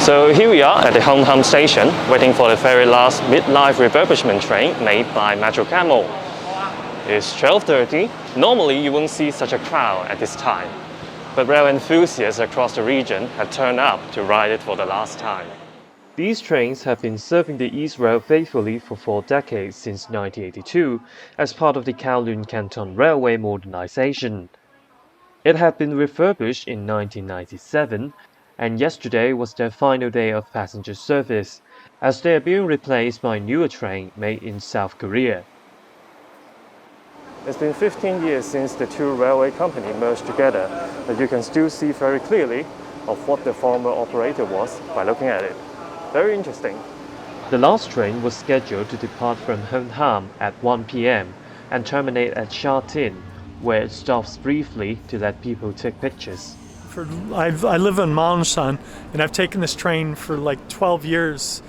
So here we are at the Hong Kong station, waiting for the very last mid-life refurbishment train made by Metro Camel. It's 12:30. Normally you won't see such a crowd at this time, but rail enthusiasts across the region have turned up to ride it for the last time. These trains have been serving the East Rail faithfully for 4 decades since 1982 as part of the Kowloon Canton Railway modernization. It had been refurbished in 1997, and yesterday was their final day of passenger service, as they are being replaced by a newer train made in South Korea. It's been 15 years since the two railway companies merged together, but you can still see very clearly of what the former operator was by looking at it. Very interesting. The last train was scheduled to depart from Hon Ham at 1 p.m. and terminate at Sha Tin, where it stops briefly to let people take pictures. I live in Ma On Shan, and I've taken this train for like 12 years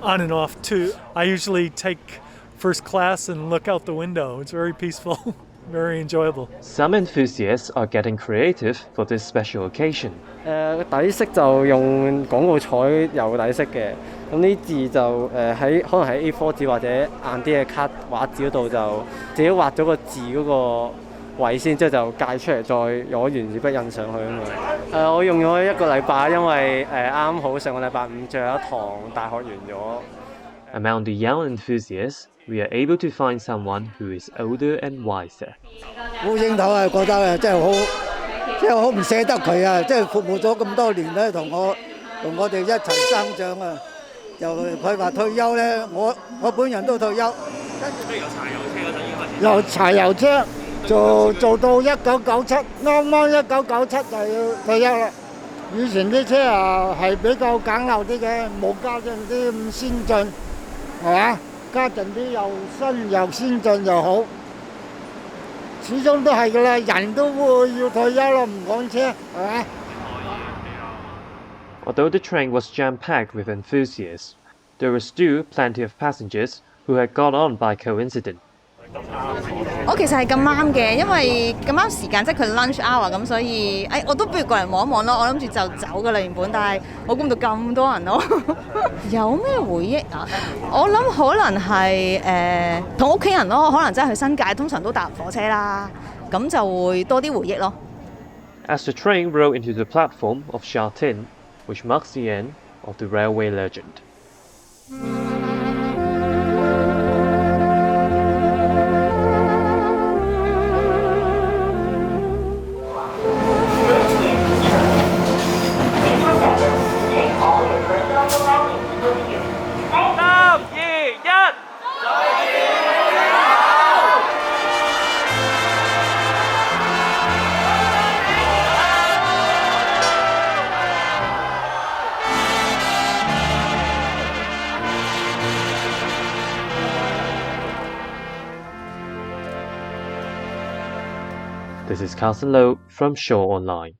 on and off too. I usually take first class and look out the window. It's very peaceful, very enjoyable. Some enthusiasts are getting creative for this special occasion. 底色就用廣告彩油底色嘅，咁啲字就可能喺 A4 紙或者硬啲嘅卡畫紙嗰度就自己畫咗個字嗰個位先，之後就界出嚟，再攞原子筆印上去啊嘛。我用咗1個禮拜，因為啱好上個禮拜五最後一堂大學完咗。Among the young enthusiasts, we are able to find someone who is older and wiser. 烏蠅頭啊，覺得真係好唔捨得佢啊！即係服務咗咁多年咧，同我哋一齊生長啊！又佢話退休咧，我本人都退休。跟住都有柴油車嗰陣已經開始。由柴油車做到1997，啱啱1997就要退休啦。以前啲車啊係比較簡陋啲嘅，冇家陣啲咁先進，係嘛？家陣啲又新又先進又好。始終都係㗎啦，人都會要退休啦，唔講車，係咪？ Although the train was jam-packed with enthusiasts, there were still plenty of passengers who had got on by coincidence. 我其實係咁啱嘅，因為咁啱時間即係佢 lunch hour 咁，所以我都不如過嚟望一望咯。我諗住就走㗎啦原本，但係我估唔到咁多人咯。有咩回憶啊？我諗可能係同屋企人咯，可能真係去新界，通常都搭火車啦，咁就會多啲回憶咯。As the train rolled into the platform of Sha Tin, which marks the end of the railway legend. This is Carson Lowe from Shaw Online.